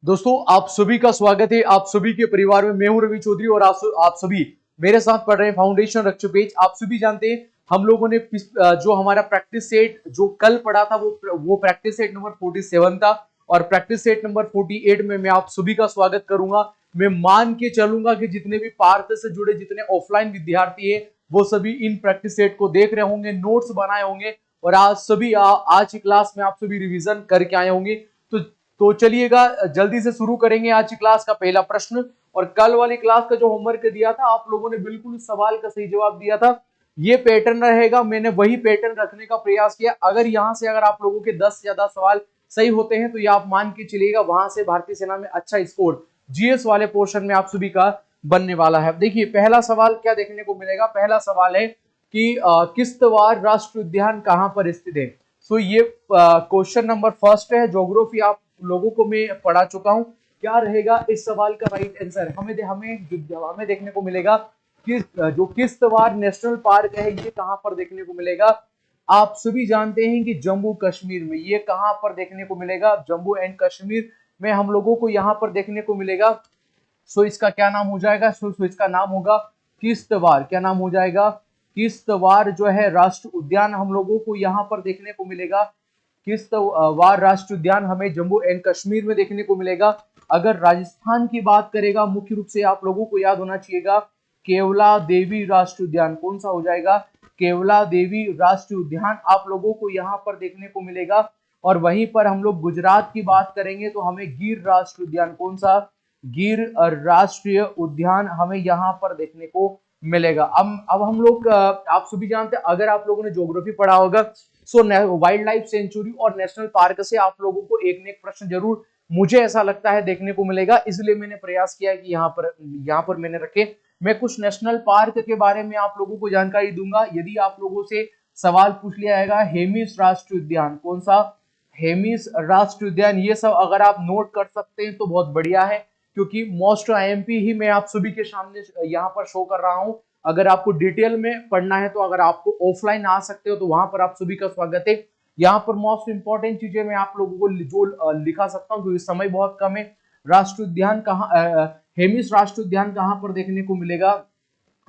दोस्तों, आप सभी का स्वागत है आप सभी के परिवार में। मैं हूं रवि चौधरी और आप सभी मेरे साथ पढ़ रहे हैं फाउंडेशन रक्षक पेज। आप सभी जानते हैं हम लोगों ने जो हमारा प्रैक्टिस सेट जो कल पढ़ा था वो प्रैक्टिस सेट नंबर 47 था और प्रैक्टिस सेट नंबर 48 में मैं आप सभी का स्वागत करूंगा। मैं मान के चलूंगा कि जितने भी पार्थ से जुड़े जितने ऑफलाइन विद्यार्थी है वो सभी इन प्रैक्टिस सेट को देख रहे होंगे, नोट्स बनाए होंगे और आज की क्लास में आप सभी रिवीजन करके आए होंगे। तो चलिएगा जल्दी से शुरू करेंगे आज की क्लास का पहला प्रश्न। और कल वाली क्लास का जो होमवर्क दिया था आप लोगों ने बिल्कुल उस सवाल का सही जवाब दिया था। ये पैटर्न रहेगा, मैंने वही पैटर्न रखने का प्रयास किया। अगर आप लोगों के 10 से ज्यादा सवाल सही होते हैं तो ये आप मान के चलिएगा वहां से भारतीय सेना में अच्छा स्कोर जीएस वाले पोर्शन में आप सभी का बनने वाला है। देखिए पहला सवाल क्या देखने को मिलेगा। पहला सवाल है कि किश्तवाड़ राष्ट्रीय उद्यान कहां पर स्थित है। सो ये क्वेश्चन नंबर फर्स्ट है। ज्योग्राफी आप लोगों को मैं पढ़ा चुका हूं। क्या रहेगा इस सवाल का राइट आंसर। हमें देखने को मिलेगा कि जो किश्तवाड़ नेशनल पार्क है ये कहां पर देखने को मिलेगा। आप सभी जानते हैं कि जम्मू कश्मीर में। ये कहां पर देखने को मिलेगा, जम्मू एंड कश्मीर में हम लोगों को यहां पर देखने को मिलेगा। सो इसका क्या नाम हो जाएगा। सो इसका नाम होगा किश्तवाड़। क्या नाम हो जाएगा, किश्तवाड़ जो है राष्ट्रीय उद्यान हम लोगों को यहाँ पर देखने को मिलेगा। किश्तवाड़ राष्ट्रीय उद्यान हमें जम्मू एंड कश्मीर में देखने को मिलेगा। अगर राजस्थान की बात करेगा मुख्य रूप से आप लोगों को याद होना चाहिएगा केवला देवी राष्ट्रीय उद्यान। कौन सा हो जाएगा, केवला देवी राष्ट्रीय उद्यान आप लोगों को यहाँ पर देखने को मिलेगा। और वहीं पर हम लोग गुजरात की बात करेंगे तो हमें गिर राष्ट्रीय उद्यान, कौन सा, गिर राष्ट्रीय उद्यान हमें यहाँ पर देखने को मिलेगा। अब हम लोग आप सभी जानते हैं अगर आप लोगों ने ज्योग्राफी पढ़ा होगा सो वाइल्ड लाइफ सेंचुरी और नेशनल पार्क से आप लोगों को एक न एक प्रश्न जरूर मुझे ऐसा लगता है देखने को मिलेगा। इसलिए मैंने प्रयास किया है कि यहाँ पर मैंने रखे। मैं कुछ नेशनल पार्क के बारे में आप लोगों को जानकारी दूंगा। यदि आप लोगों से सवाल पूछ लिया जाएगा हेमिस राष्ट्रीय उद्यान, कौन सा, हेमिस राष्ट्रीय उद्यान, ये सब अगर आप नोट कर सकते हैं तो बहुत बढ़िया है क्योंकि मोस्ट आईएमपी ही मैं आप सभी के सामने यहाँ पर शो कर रहा हूं। अगर आपको डिटेल में पढ़ना है तो अगर आपको ऑफलाइन आ सकते हो तो वहां पर आप सभी का स्वागत है। यहाँ पर मोस्ट इंपॉर्टेंट चीजें मैं आप लोगों को जो लिखा सकता हूँ क्योंकि समय बहुत कम है। राष्ट्रीय उद्यान कहाँ, हेमिस राष्ट्रीय उद्यान कहाँ पर देखने को मिलेगा,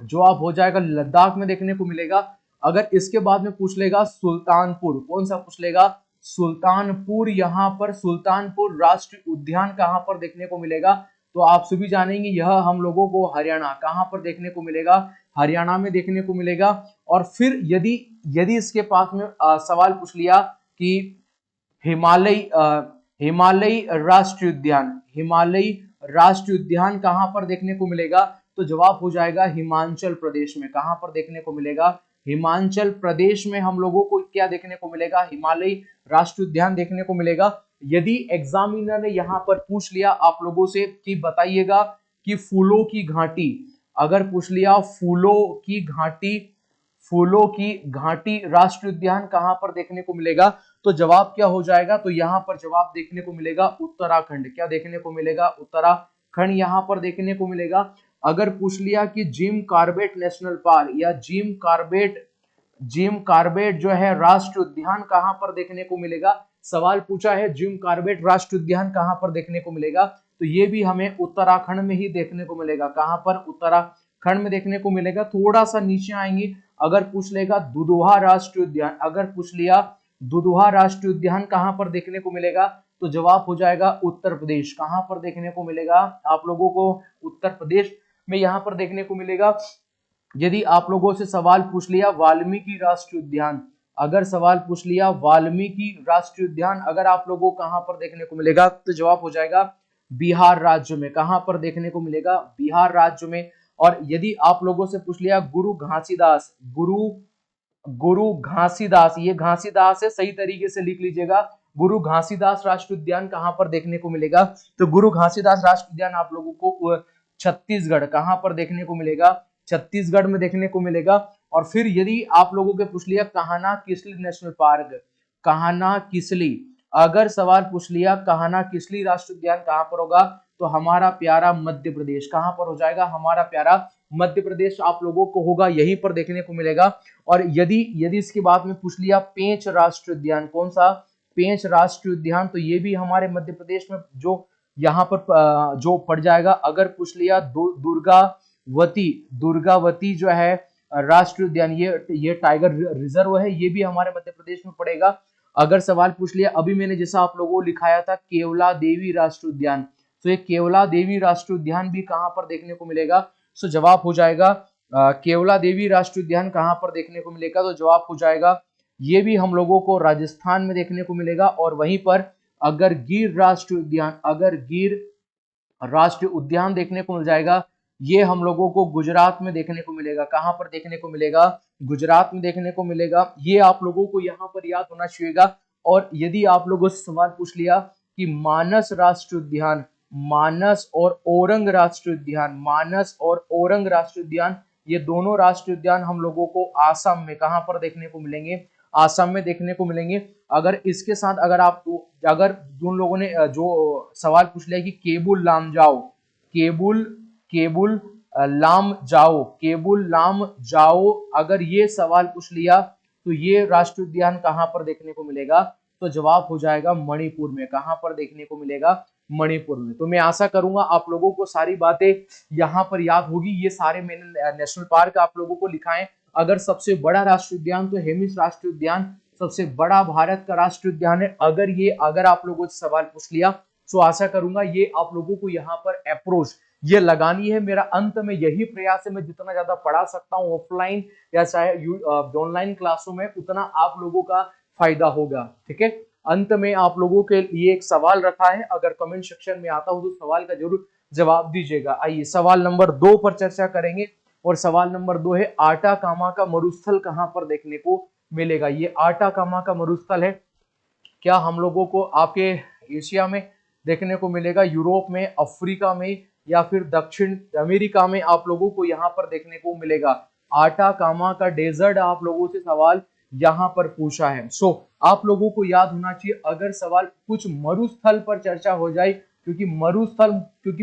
जो आप हो जाएगा लद्दाख में देखने को मिलेगा। अगर इसके बाद में पूछ लेगा सुल्तानपुर, कौन सा पूछ लेगा, सुल्तानपुर, यहाँ पर सुल्तानपुर राष्ट्रीय उद्यान कहाँ पर देखने को मिलेगा तो आप सभी जानेंगे यह हम लोगों को हरियाणा कहाँ पर देखने को मिलेगा, हरियाणा में देखने को मिलेगा। और फिर यदि यदि इसके पास में सवाल पूछ लिया कि हिमालय राष्ट्रीय उद्यान, हिमालय राष्ट्रीय उद्यान कहां पर देखने को मिलेगा तो जवाब हो जाएगा हिमाचल प्रदेश में। कहां पर देखने को मिलेगा, हिमाचल प्रदेश में हम लोगों को क्या देखने को मिलेगा, हिमालय राष्ट्रीय उद्यान देखने को मिलेगा। यदि एग्जामिनर ने यहां पर पूछ लिया आप लोगों से कि बताइएगा कि फूलों की घाटी, अगर पूछ लिया फूलों की घाटी राष्ट्रीय उद्यान कहां पर देखने को मिलेगा तो जवाब क्या हो जाएगा, तो यहां पर जवाब देखने को मिलेगा उत्तराखंड। क्या देखने को मिलेगा, उत्तराखंड यहां पर देखने को मिलेगा। अगर पूछ लिया कि जिम कॉर्बेट नेशनल पार्क या जिम कॉर्बेट जो है राष्ट्रीय उद्यान कहां पर देखने को मिलेगा, सवाल पूछा है जिम कॉर्बेट राष्ट्रीय उद्यान कहां पर देखने को मिलेगा तो ये भी हमें उत्तराखंड में ही देखने को मिलेगा। कहां पर, उत्तराखंड में देखने को मिलेगा। थोड़ा सा नीचे आएंगे, अगर पूछ लेगा दुधुआ राष्ट्रीय उद्यान, अगर पूछ लिया दुधुआ राष्ट्रीय उद्यान कहां पर देखने को मिलेगा तो जवाब हो जाएगा उत्तर प्रदेश। कहां पर देखने को मिलेगा आप लोगों को, उत्तर प्रदेश में यहां पर देखने को मिलेगा। यदि आप लोगों से सवाल पूछ लिया वाल्मीकि राष्ट्रीय उद्यान, अगर सवाल पूछ लिया वाल्मीकि राष्ट्रीय उद्यान अगर आप लोगों को कहां पर देखने को मिलेगा तो जवाब हो जाएगा बिहार राज्य में। कहां पर देखने को मिलेगा, बिहार राज्य में। और यदि आप लोगों से पूछ लिया गुरु घासीदास, ये घासीदास है, सही तरीके से लिख लीजिएगा, गुरु घासीदास राष्ट्रीय उद्यान कहां पर देखने को मिलेगा तो गुरु घासीदास राष्ट्रीय उद्यान आप लोगों को छत्तीसगढ़, कहां पर देखने को मिलेगा, छत्तीसगढ़ में देखने को मिलेगा। और फिर यदि आप लोगों के पूछ लिया कान्हा किसली नेशनल पार्क, कान्हा किसली, अगर सवाल पूछ लिया कान्हा किसली राष्ट्रीय उद्यान कहां पर होगा तो हमारा प्यारा मध्य प्रदेश। कहां पर हो जाएगा, हमारा प्यारा मध्य प्रदेश आप लोगों को होगा, यहीं पर देखने को मिलेगा। और यदि इसके बाद में पूछ लिया पेंच राष्ट्रीय उद्यान, कौन सा, पेंच राष्ट्रीय उद्यान, तो ये भी हमारे मध्य प्रदेश में जो यहाँ पर जो पड़ जाएगा, अगर पूछ लिया दुर्गावती जो है राष्ट्रीय उद्यान, ये टाइगर रिजर्व है, ये भी हमारे मध्य प्रदेश में पड़ेगा। अगर सवाल पूछ लिया अभी मैंने जैसा आप लोगों को लिखाया था केवला देवी राष्ट्रीय उद्यान, तो ये केवला देवी राष्ट्रीय उद्यान भी कहां पर देखने को मिलेगा? सो जवाब हो जाएगा केवला देवी राष्ट्रीय उद्यान कहां पर देखने को मिलेगा? तो जवाब हो जाएगा ये भी हम लोगों को राजस्थान में देखने को मिलेगा। और वहीं पर अगर गिर राष्ट्रीय उद्यान देखने को मिल जाएगा, ये हम लोगों को गुजरात में देखने को मिलेगा। कहां पर देखने को मिलेगा? गुजरात में देखने को मिलेगा। ये आप लोगों को यहां पर याद होना चाहिएगा। और यदि आप लोगों से सवाल पूछ लिया कि मानस राष्ट्रीय उद्यान, मानस और ओरंग राष्ट्रीय उद्यान, ये दोनों राष्ट्रीय उद्यान हम लोगों को आसाम में कहां पर देखने को मिलेंगे? आसाम में देखने को मिलेंगे। अगर इसके साथ अगर उन लोगों ने जो सवाल पूछ लिया कि केबुल लाम जाओ, अगर ये सवाल पूछ लिया तो ये राष्ट्रीय उद्यान कहां पर देखने को मिलेगा? तो जवाब हो जाएगा मणिपुर में। कहां पर देखने को मिलेगा? मणिपुर में। तो मैं आशा करूंगा आप लोगों को सारी बातें यहां पर याद होगी। ये सारे मैंने नेशनल पार्क आप लोगों को लिखाए। अगर सबसे बड़ा राष्ट्रीय उद्यान तो हेमिस राष्ट्रीय उद्यान सबसे बड़ा भारत का राष्ट्रीय उद्यान है। अगर आप लोगों से सवाल पूछ लिया तो आशा करूंगा ये आप लोगों को यहाँ पर अप्रोच ये लगानी है। मेरा अंत में यही प्रयास है, मैं जितना ज्यादा पढ़ा सकता हूँ ऑफलाइन या चाहे ऑनलाइन क्लासों में, उतना आप लोगों का फायदा होगा। ठीक है, अंत में आप लोगों के लिए एक सवाल रखा है, अगर कमेंट सेक्शन में आता हो तो सवाल का जरूर जवाब दीजिएगा। आइए सवाल नंबर 2 पर चर्चा करेंगे। और सवाल नंबर 2 है आटाकामा का मरुस्थल कहां पर देखने को मिलेगा? ये आटाकामा का मरुस्थल है, क्या हम लोगों को आपके एशिया में देखने को मिलेगा, यूरोप में, अफ्रीका में, या फिर दक्षिण अमेरिका में आप लोगों को यहाँ पर देखने को मिलेगा? आटाकामा का डेजर्ट आप लोगों से सवाल यहाँ पर पूछा है। सो आप लोगों को याद होना चाहिए, अगर सवाल कुछ मरुस्थल पर चर्चा हो जाए, क्योंकि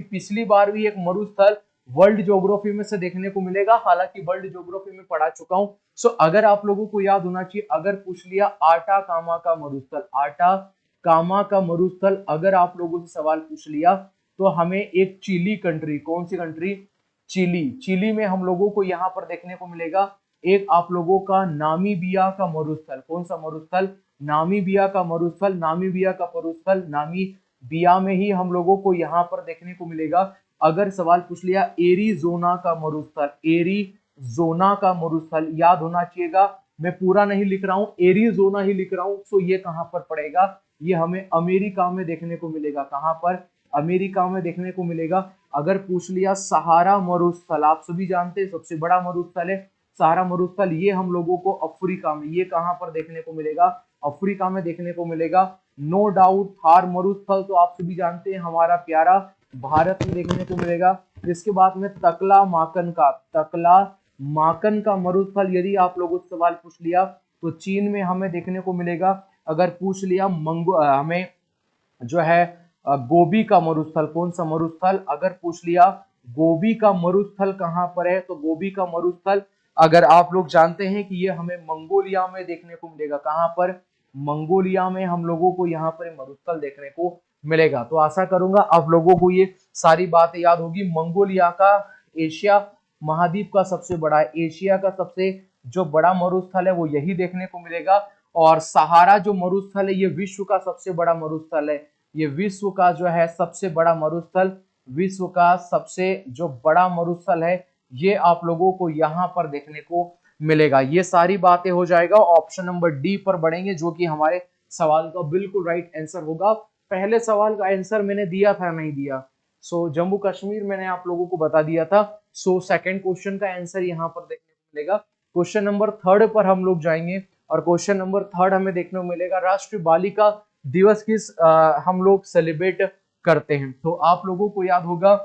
पिछली बार भी एक मरुस्थल वर्ल्ड ज्योग्राफी में से देखने को मिलेगा, हालांकि वर्ल्ड ज्योग्राफी में पढ़ा चुका हूं। सो अगर आप लोगों को याद होना चाहिए, अगर पूछ लिया आटाकामा का मरुस्थल अगर आप लोगों से सवाल पूछ लिया तो हमें एक चिली कंट्री, कौन सी कंट्री? चिली में हम लोगों को यहाँ पर देखने को मिलेगा एक आप लोगों का नामीबिया का मरुस्थल। कौन सा मरुस्थल? नामीबिया का मरुस्थल। नामीबिया में ही हम लोगों को यहाँ पर देखने को मिलेगा। अगर सवाल पूछ लिया एरिजोना का मरुस्थल, याद होना चाहिएगा, मैं पूरा नहीं लिख रहा हूं, एरिजोना ही लिख रहा हूं। तो ये कहां पर पड़ेगा? ये हमें अमेरिका में देखने को मिलेगा। कहां पर? अमेरिका में देखने को मिलेगा। अगर पूछ लिया सहारा मरुस्थल, आप सभी जानते हैं सबसे बड़ा मरुस्थल है सहारा मरुस्थल, ये हम लोगों को अफ्रीका में, ये कहां पर देखने को मिलेगा? अफ्रीका में देखने को मिलेगा। नो डाउट थार मरुस्थल तो आप सभी जानते हैं हमारा प्यारा भारत में देखने को मिलेगा। इसके बाद में तकला माकन का मरुस्थल यदि आप लोगों से सवाल पूछ लिया तो चीन में हमें देखने को मिलेगा। अगर पूछ लिया हमें जो है गोबी का मरुस्थल, कौन सा मरुस्थल? अगर पूछ लिया गोबी का मरुस्थल कहां पर है, तो गोबी का मरुस्थल अगर आप लोग जानते हैं कि ये हमें मंगोलिया में देखने को मिलेगा। कहां पर? मंगोलिया में हम लोगों को यहाँ पर मरुस्थल देखने को मिलेगा। तो आशा करूंगा आप लोगों को ये सारी बातें याद होगी। मंगोलिया का एशिया महाद्वीप का सबसे बड़ा है, एशिया का सबसे जो बड़ा मरुस्थल है वो यही देखने को मिलेगा। और सहारा जो मरुस्थल है ये विश्व का सबसे बड़ा मरुस्थल है, ये विश्व का जो है सबसे बड़ा मरुस्थल, विश्व का सबसे जो बड़ा मरुस्थल है, ये आप लोगों को यहाँ पर देखने को मिलेगा। ये सारी बातें हो जाएगा। ऑप्शन नंबर डी पर बढ़ेंगे जो कि हमारे सवाल का बिल्कुल राइट आंसर होगा। पहले सवाल का आंसर मैंने दिया था, नहीं दिया? सो जम्मू कश्मीर मैंने आप लोगों को बता दिया था। सो सेकंड क्वेश्चन का आंसर यहाँ पर देखने को मिलेगा। क्वेश्चन नंबर 3 पर हम लोग जाएंगे और क्वेश्चन नंबर 3 हमें देखने को मिलेगा राष्ट्रीय बालिका दिवस किस हम लोग सेलिब्रेट करते हैं। तो आप लोगों को याद होगा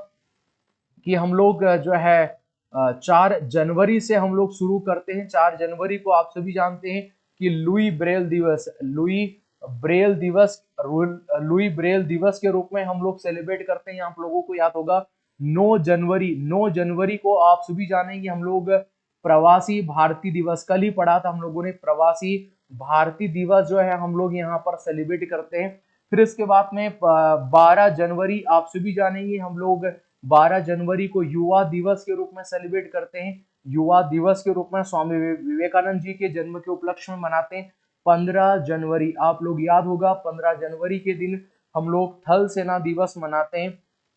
कि हम लोग जो है 4 जनवरी से हम लोग शुरू करते हैं। 4 जनवरी को आप सभी जानते हैं कि लुई ब्रेल दिवस के रूप में हम लोग सेलिब्रेट करते हैं। आप लोगों को याद होगा 9 जनवरी को आप सभी जानेंगे हम लोग प्रवासी भारतीय दिवस, कल ही पढ़ा था हम लोगों ने, प्रवासी भारतीय दिवस जो है हम लोग यहाँ पर सेलिब्रेट करते हैं। फिर इसके बाद में 12 जनवरी आप सभी जानेंगे हम लोग 12 जनवरी को युवा दिवस के रूप में सेलिब्रेट करते हैं। युवा दिवस के रूप में स्वामी विवेकानंद जी के जन्म के उपलक्ष्य में मनाते हैं। 15 जनवरी आप लोग याद होगा, 15 जनवरी के दिन हम लोग थल सेना दिवस मनाते हैं।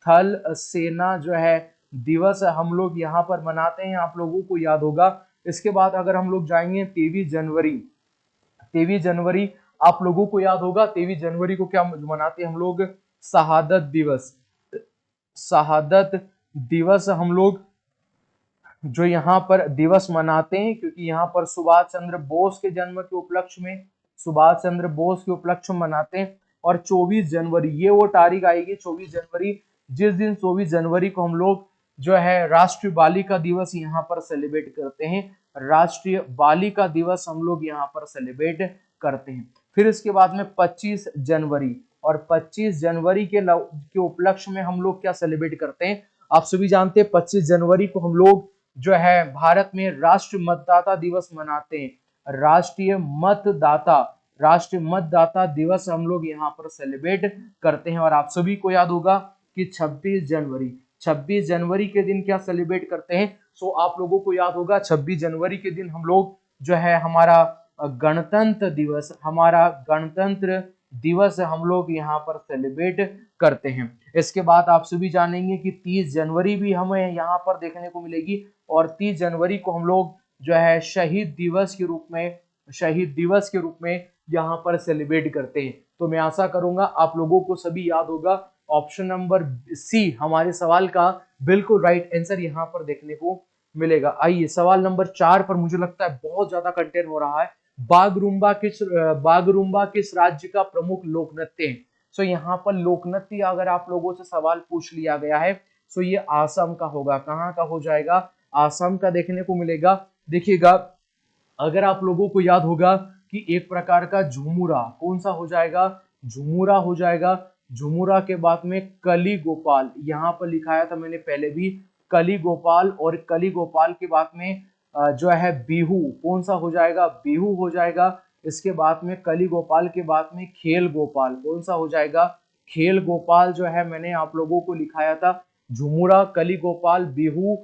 थल सेना जो है दिवस हम लोग यहाँ पर मनाते हैं, आप लोगों को याद होगा। इसके बाद अगर हम लोग जाएंगे 23 जनवरी, 23 जनवरी आप लोगों को याद होगा, 23 जनवरी को क्या मनाते हैं हम लोग, शहादत दिवस। शहादत दिवस हम लोग जो यहाँ पर दिवस मनाते हैं क्योंकि यहाँ पर सुभाष चंद्र बोस के जन्म के उपलक्ष्य में, सुभाष चंद्र बोस के उपलक्ष्य में मनाते हैं। और 24 जनवरी ये वो तारीख आएगी 24 जनवरी, जिस दिन 24 जनवरी को हम लोग जो है राष्ट्रीय बालिका दिवस यहाँ पर सेलिब्रेट करते हैं। राष्ट्रीय बालिका दिवस हम लोग यहाँ पर सेलिब्रेट करते हैं। फिर इसके बाद में 25 जनवरी, और 25 जनवरी के उपलक्ष्य में हम लोग क्या सेलिब्रेट करते हैं, आप सभी जानते हैं 25 जनवरी को हम लोग जो है भारत में राष्ट्रीय मतदाता दिवस मनाते हैं। राष्ट्रीय मतदाता दिवस हम लोग यहाँ पर सेलिब्रेट करते हैं। और आप सभी को याद होगा कि 26 जनवरी के दिन क्या सेलिब्रेट करते हैं। सो आप लोगों को याद होगा 26 जनवरी के दिन हम लोग जो है हमारा गणतंत्र दिवस हम लोग यहाँ पर सेलिब्रेट करते हैं। इसके बाद आप सभी जानेंगे कि 30 जनवरी भी हमें यहाँ पर देखने को मिलेगी, और 30 जनवरी को हम लोग जो है शहीद दिवस के रूप में यहाँ पर सेलिब्रेट करते हैं। तो मैं आशा करूंगा आप लोगों को सभी याद होगा। ऑप्शन नंबर सी हमारे सवाल का बिल्कुल राइट आंसर यहाँ पर देखने को मिलेगा। आइए सवाल नंबर 4 पर मुझे लगता है बहुत ज्यादा कंटेंट हो रहा है। बागरूम्बा किस राज्य का प्रमुख लोक नृत्य है। सो यहाँ पर लोक नृत्य अगर आप लोगों से सवाल पूछ लिया गया है सो ये आसाम का होगा। कहाँ का हो जाएगा, आसाम का देखने को मिलेगा। देखिएगा अगर आप लोगों को याद होगा कि एक प्रकार का झुमुरा, कौन सा हो जाएगा, झुमुरा हो जाएगा। झुमुरा के बाद में कली गोपाल, यहाँ पर लिखाया था मैंने पहले भी, कली गोपाल, और कली गोपाल के बाद में जो है बिहू, कौन सा हो जाएगा, बिहू हो जाएगा। इसके बाद में कली गोपाल के बाद में खेल गोपाल, कौन सा हो जाएगा, खेल गोपाल जो है मैंने आप लोगों को लिखाया था। झुमुरा, कली गोपाल, बिहू,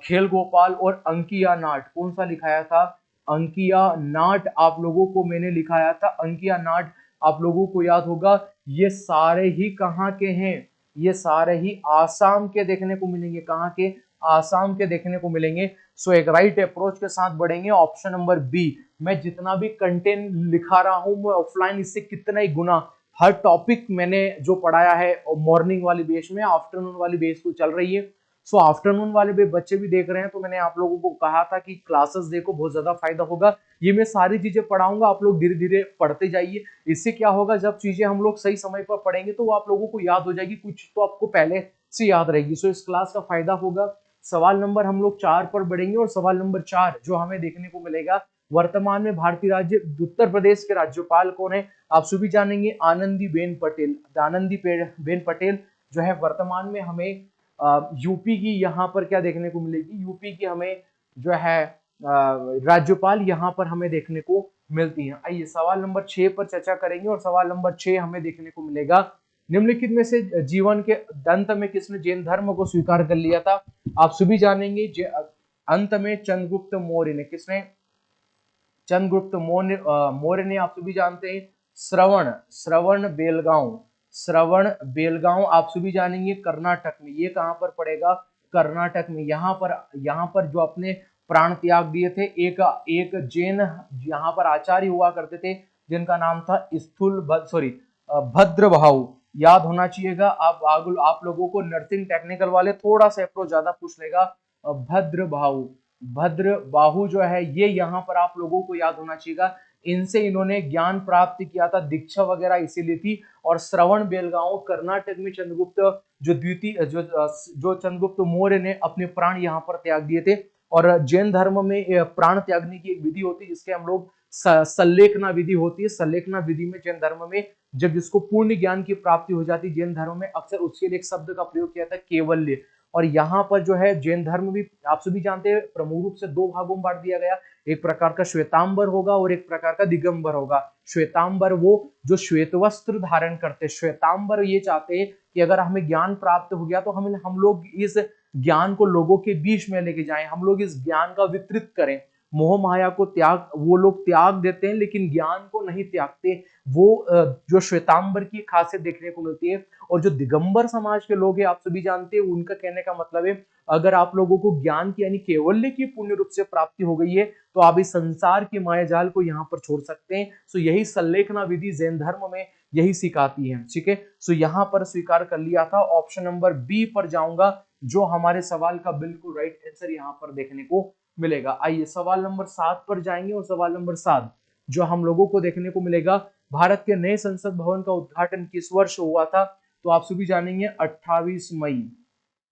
खेल गोपाल और अंकिया नाट, कौन सा लिखाया था, अंकिया नाट आप लोगों को मैंने लिखाया था। अंकिया नाट आप लोगों को याद होगा। ये सारे ही कहाँ के हैं, ये सारे ही आसाम के देखने को मिलेंगे। कहाँ के, आसाम के देखने को मिलेंगे। सो एक राइट अप्रोच के साथ बढ़ेंगे। ऑप्शन नंबर बी, मैं जितना भी कंटेंट लिखा रहा हूं मैं ऑफलाइन इससे कितना ही गुना हर टॉपिक मैंने जो पढ़ाया है मॉर्निंग वाली बेस में आफ्टरनून वाली बेस को चल रही है। सो आफ्टरनून वाले भी बच्चे भी देख रहे हैं तो मैंने आप लोगों को कहा था कि क्लासेस देखो, बहुत ज्यादा फायदा होगा। ये मैं सारी चीजें पढ़ाऊंगा, आप लोग धीरे धीरे पढ़ते जाइए। इससे क्या होगा, जब चीजें हम लोग सही समय पर पढ़ेंगे तो वो आप लोगों को याद हो जाएगी, कुछ तो आपको पहले से याद रहेगी। सो इस क्लास का फायदा होगा। सवाल नंबर हम लोग 4 पर बढ़ेंगे, और सवाल नंबर 4 जो हमें देखने को मिलेगा, वर्तमान में भारतीय राज्य उत्तर प्रदेश के राज्यपाल कौन है। आप सभी जानेंगे आनंदीबेन पटेल। आनंदीबेन पटेल जो है वर्तमान में हमें यूपी की यहाँ पर क्या देखने को मिलेगी, यूपी की हमें जो है राज्यपाल यहाँ पर हमें देखने को मिलती है। आइए सवाल नंबर 6 पर चर्चा करेंगे, और सवाल नंबर 6 हमें देखने को मिलेगा, निम्नलिखित में से जीवन के अंत में किसने जैन धर्म को स्वीकार कर लिया था। आप सभी जानेंगे अंत में चंद्रगुप्त मौर्य ने, किसने, चंद्रगुप्त मौर्य ने। आप सभी जानते हैं श्रवण बेलगांव आप सभी जानेंगे कर्नाटक में। ये कहां पर पड़ेगा, कर्नाटक में। यहाँ पर जो अपने प्राण त्याग दिए थे एक जैन यहाँ पर आचार्य हुआ करते थे जिनका नाम था भद्रभाऊ। याद होना चाहिएगा। आप लोगों को नर्सिंग टेक्निकल वाले थोड़ा सा अप्रोच ज्यादा पूछ लेगा। भद्रबाहु जो है ये यहाँ पर आप लोगों को याद होना चाहिएगा। इनसे इन्होंने ज्ञान प्राप्त किया था, दीक्षा वगैरह इसीलिए थी। और श्रवण बेलगांव कर्नाटक में चंद्रगुप्त जो चंद्रगुप्त मौर्य ने अपने प्राण यहाँ पर त्याग दिए थे। और जैन धर्म में प्राण त्यागने की एक विधि होती है जिसके हम लोग सल्लेखना विधि होती है। सल्लेखना विधि में जैन धर्म में जब जिसको पूर्ण ज्ञान की प्राप्ति हो जाती है जैन धर्म में, अक्सर उसके लिए एक शब्द का प्रयोग किया था, केवल्य। और यहाँ पर जो है जैन धर्म भी आप सभी जानते हैं प्रमुख रूप से दो भागों में बांट दिया गया। एक प्रकार का श्वेतांबर होगा और एक प्रकार का दिगंबर होगा। श्वेतांबर वो जो श्वेत वस्त्र धारण करते, श्वेतांबर ये चाहते हैं कि अगर हमें ज्ञान प्राप्त हो गया तो हम लोग इस ज्ञान को लोगों के बीच में लेके जाएं, हम लोग इस ज्ञान का वितरित करें। मोह माया को त्याग, वो लोग त्याग देते हैं लेकिन ज्ञान को नहीं त्यागते। वो जो श्वेतांबर की खासियत देखने को मिलती है। और जो दिगंबर समाज के लोग हैं आप सभी जानते हैं, उनका कहने का मतलब है अगर आप लोगों को ज्ञान की यानी केवल्य की पूर्ण रूप से प्राप्ति हो गई है तो आप इस संसार के मायाजाल को यहाँ पर छोड़ सकते हैं। सो यही संलेखना विधि जैन धर्म में यही सिखाती है। ठीक है, सो यहाँ पर स्वीकार कर लिया था। ऑप्शन नंबर बी पर जाऊंगा जो हमारे सवाल का बिल्कुल राइट आंसर यहाँ पर देखने को मिलेगा। आइए सवाल नंबर 7 पर जाएंगे और सवाल नंबर 7 जो हम लोगों को देखने को मिलेगा, भारत के नए संसद भवन का उद्घाटन किस वर्ष हुआ था? तो आप सभी जानेंगे 28 मई।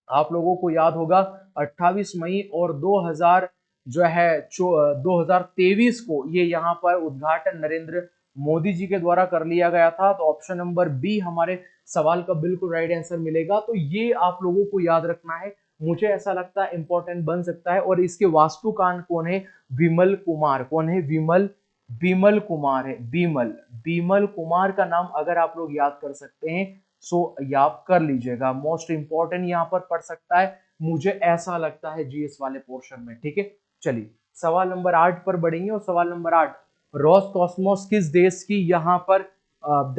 आप लोगों को याद होगा 28 मई और 2000 जो है 2023 को ये यहाँ पर उद्घाटन नरेंद्र मोदी जी के द्वारा कर लिया गया था। तो ऑप्शन नंबर बी हमारे सवाल का बिल्कुल राइट आंसर मिलेगा। तो ये आप लोगों को याद रखना है, मुझे ऐसा लगता है इंपॉर्टेंट बन सकता है। और इसके वास्तुकार कौन है? विमल कुमार। कौन है? विमल कुमार है। विमल कुमार का नाम अगर आप लोग याद कर सकते हैं सो याद कर लीजिएगा, मोस्ट इंपॉर्टेंट यहाँ पर पढ़ सकता है, मुझे ऐसा लगता है जीएस वाले पोर्शन में। ठीक है, चलिए सवाल नंबर 8 पर बढ़ेंगे और सवाल नंबर 8, रोसकॉस्मोस किस देश की यहाँ पर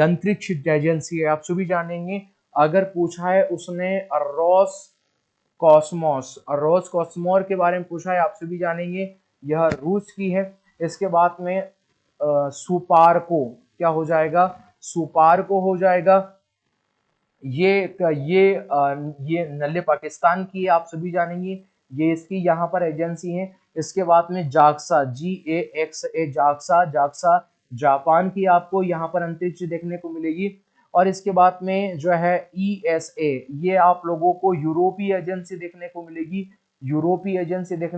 अंतरिक्ष एजेंसी है? आप सभी जानेंगे। अगर पूछा है उसने रोस कॉस्मोर के बारे में पूछा है, आप सभी जानेंगे यह रूस की है। इसके बाद में सुपार्को क्या हो जाएगा? सुपार्को हो जाएगा। ये नल्ले पाकिस्तान की है, आप सभी जानेंगे। ये इसकी यहाँ पर एजेंसी है। इसके बाद में जाक्सा JAXA जाक्सा जापान की आपको यहाँ पर अंतरिक्ष देखने को मिलेगी। और इसके बाद में जो है ESA ये आप लोगों को यूरोपीय एजेंसी देखने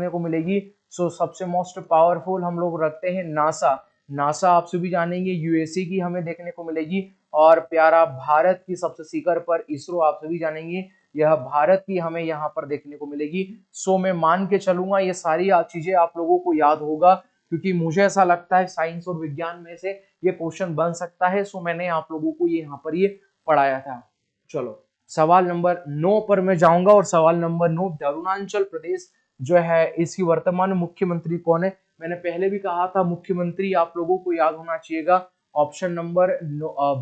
को मिलेगी। सो सबसे मोस्ट पावरफुल हम लोग रखते हैं नासा आप सभी जानेंगे। USA की हमें देखने को मिलेगी। और प्यारा भारत की सबसे शिखर पर इसरो आप सभी जानेंगे, यह भारत की हमें यहाँ पर देखने को मिलेगी। सो मैं मान के चलूंगा ये सारी चीजें आप लोगों को याद होगा, क्योंकि मुझे ऐसा लगता है साइंस और विज्ञान में से ये क्वेश्चन बन सकता है। सो मैंने आप लोगों को ये यहाँ पर ये पढ़ाया था। चलो सवाल नंबर 9 पर मैं जाऊंगा और सवाल नंबर 9, अरुणाचल प्रदेश जो है इसकी वर्तमान मुख्यमंत्री कौन है? मैंने पहले भी कहा था मुख्यमंत्री आप लोगों को याद होना चाहिएगा। ऑप्शन नंबर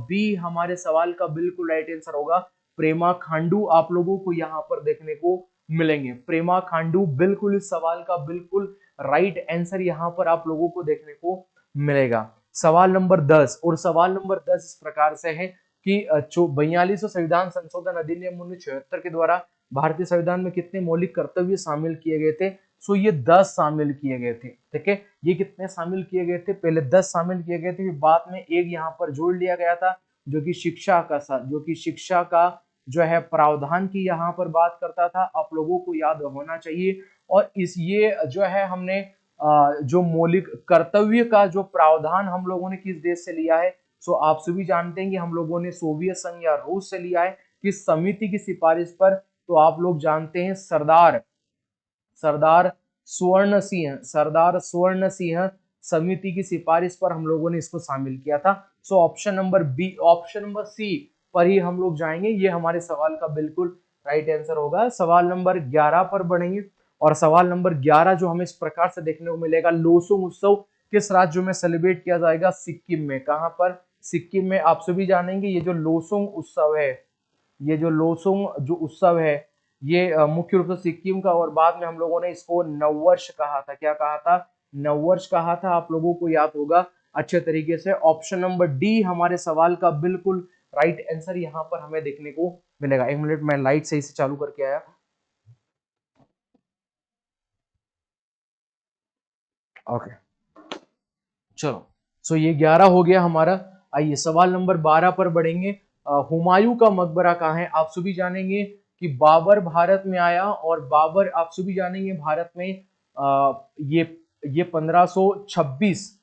बी हमारे सवाल का बिल्कुल राइट आंसर होगा। प्रेमा खांडू आप लोगों को यहाँ पर देखने को मिलेंगे। प्रेमा खांडू बिल्कुल इस सवाल का बिल्कुल राइट आंसर यहाँ पर आप लोगों को देखने को मिलेगा। सवाल नंबर 10 और सवाल नंबर 10 इस प्रकार से है कि 42वां संविधान संशोधन अधिनियम 1976 के द्वारा भारतीय संविधान में कितने मौलिक कर्तव्य शामिल किए गए थे? सो ये 10 शामिल किए गए थे। ठीक है, ये कितने शामिल किए गए थे? पहले 10 शामिल किए गए थे, फिर बाद में एक यहाँ पर जोड़ लिया गया था जो कि शिक्षा का जो है प्रावधान की यहाँ पर बात करता था। आप लोगों को याद होना चाहिए। और इस ये जो है हमने जो मौलिक कर्तव्य का जो प्रावधान हम लोगों ने किस देश से लिया है? सो आप सभी जानते हैं कि हम लोगों ने सोवियत संघ या रूस से लिया है। किस समिति की सिफारिश पर? तो आप लोग जानते हैं सरदार स्वर्ण सिंह समिति की सिफारिश पर हम लोगों ने इसको शामिल किया था। सो ऑप्शन नंबर सी पर ही हम लोग जाएंगे, ये हमारे सवाल का बिल्कुल राइट आंसर होगा। सवाल नंबर 11 पर बढ़ेंगे और सवाल नंबर 11 जो हमें इस प्रकार से देखने को मिलेगा, लोसुंग उत्सव किस राज्य में सेलिब्रेट किया जाएगा? सिक्किम में। कहां पर? सिक्किम में। आप सभी जानेंगे ये जो लोसुंग उत्सव है ये मुख्य रूप से सिक्किम का, और बाद में हम लोगों ने इसको नववर्ष कहा था। क्या कहा था? नववर्ष कहा था। आप लोगों को याद होगा अच्छे तरीके से। ऑप्शन नंबर डी हमारे सवाल का बिल्कुल राइट आंसर यहाँ पर हमें देखने को मिलेगा। एक मिनट मैं लाइट सही से चालू करके आया। ओके चलो, सो ये 11 हो गया हमारा। आइए सवाल नंबर 12 पर बढ़ेंगे। हुमायूं का मकबरा कहाँ है? आप सभी जानेंगे कि बाबर भारत में आया, और बाबर आप सभी जानेंगे भारत में ये 1526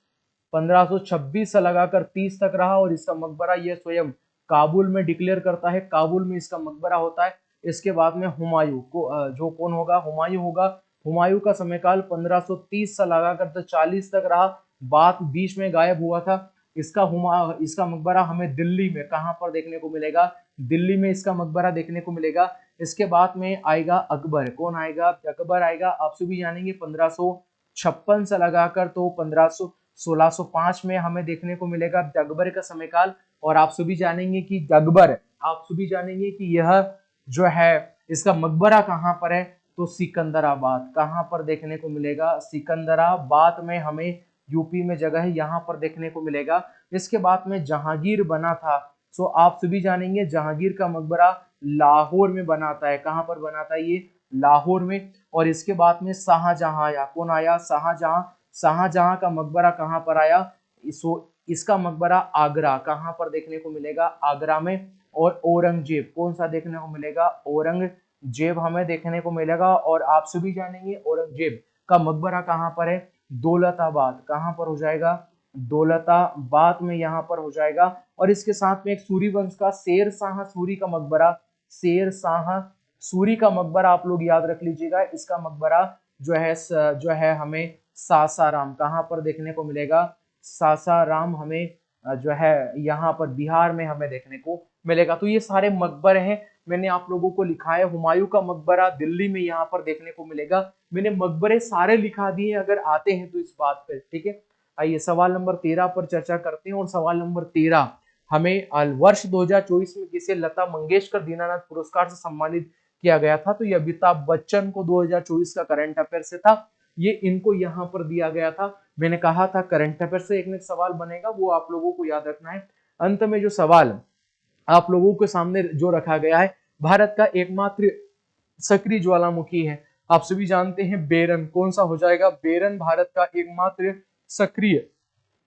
से लगाकर 30 तक रहा, और इसका मकबरा ये स्वयं काबुल में डिक्लेयर करता है। काबुल में इसका मकबरा होता है। इसके बाद में हुमायूं को जो कौन होगा, हुमायूं होगा। हुमायूं का समयकाल 1530 से लगाकर तो 40 तक रहा, बात बीच में गायब हुआ था। इसका मकबरा हमें दिल्ली में कहां पर देखने को मिलेगा, दिल्ली में इसका मकबरा देखने को मिलेगा। इसके बाद में आएगा अकबर, कौन आएगा, अकबर आएगा। आप सभी जानेंगे 1556 से लगाकर तो 1605 में हमें देखने को मिलेगा अकबर का समयकाल। और आप सभी जानेंगे कि अकबर, आप सभी जानेंगे कि यह जो है इसका मकबरा कहां पर है, तो सिकंदराबाद, कहां पर देखने को मिलेगा, सिकंदराबाद में हमें यूपी में जगह है, यहां पर देखने को मिलेगा। इसके बाद में जहांगीर बना था, सो आप सभी जानेंगे जहांगीर का मकबरा लाहौर में बनाता है, कहां पर बनाता है ये, लाहौर में। और इसके बाद में शाहजहां आया, कौन आया, शाहजहां। शाहजहां का मकबरा कहां पर आया, इसका मकबरा आगरा, कहां पर देखने को मिलेगा, आगरा में। और औरंगजेब कौन सा देखने को मिलेगा, औरंगजेब हमें देखने को मिलेगा। और आप सभी जानेंगे औरंगजेब का मकबरा कहां पर है, दौलताबाद, कहां पर हो जाएगा, दौलताबाद में यहाँ पर हो जाएगा। और इसके साथ में एक सूरी वंश का शेर शाह सूरी का मकबरा, शेर शाह सूरी का मकबरा आप लोग याद रख लीजिएगा। इसका मकबरा जो है हमें सासाराम, कहां पर देखने को मिलेगा, सासाराम हमें जो है यहाँ पर बिहार में हमें देखने को मिलेगा। तो ये सारे मकबरे हैं, मैंने आप लोगों को लिखा है। हुमायूं का मकबरा दिल्ली में यहाँ पर देखने को मिलेगा। मैंने मकबरे सारे लिखा दिए, अगर आते हैं तो इस बात पे, ठीक है। आइए सवाल नंबर 13 पर चर्चा करते हैं। और सवाल नंबर 13 हमें वर्ष 2024 में किसे लता मंगेशकर दीनानाथ पुरस्कार से सम्मानित किया गया था, तो ये अमिताभ बच्चन को 2024 का करंट अफेयर से था। ये इनको यहाँ पर दिया गया था। मैंने कहा था करंट अफेयर से एक सवाल बनेगा, वो आप लोगों को याद रखना है। अंत में जो सवाल आप लोगों के सामने जो रखा गया है, भारत का एकमात्र सक्रिय ज्वालामुखी है, आप सभी जानते हैं बेरन, कौन सा हो जाएगा, बेरन भारत का एकमात्र सक्रिय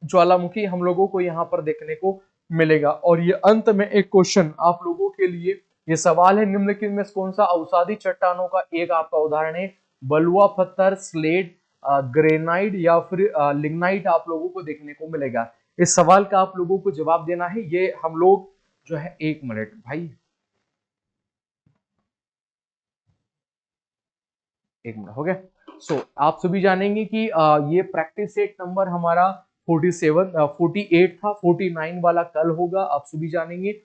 ज्वालामुखी हम लोगों को यहाँ पर देखने को मिलेगा। और ये अंत में एक क्वेश्चन आप लोगों के लिए ये सवाल है, निम्नलिखित में कौन सा अवसादी चट्टानों का एक आपका उदाहरण है, बलुआ पत्थर, स्लेट, ग्रेनाइट या फिर लिग्नाइट आप लोगों को देखने को मिलेगा। इस सवाल का आप लोगों को जवाब देना है। ये हम लोग जो है 1 मिनट भाई, 1 मिनट हो गया। सो आप सभी जानेंगे कि ये प्रैक्टिस सेट नंबर हमारा 47 48 था, 49 वाला कल होगा, आप सभी जानेंगे।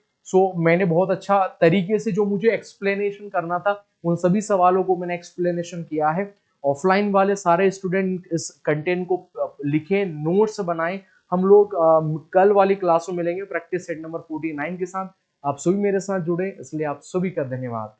मैंने बहुत अच्छा तरीके से जो मुझे एक्सप्लेनेशन करना था उन सभी सवालों को मैंने एक्सप्लेनेशन किया है। ऑफलाइन वाले सारे स्टूडेंट इस कंटेंट को लिखें, नोट्स बनाएं। हम लोग कल वाली क्लास में मिलेंगे प्रैक्टिस सेट नंबर 49 के साथ। आप सभी मेरे साथ जुड़े, इसलिए आप सभी का धन्यवाद।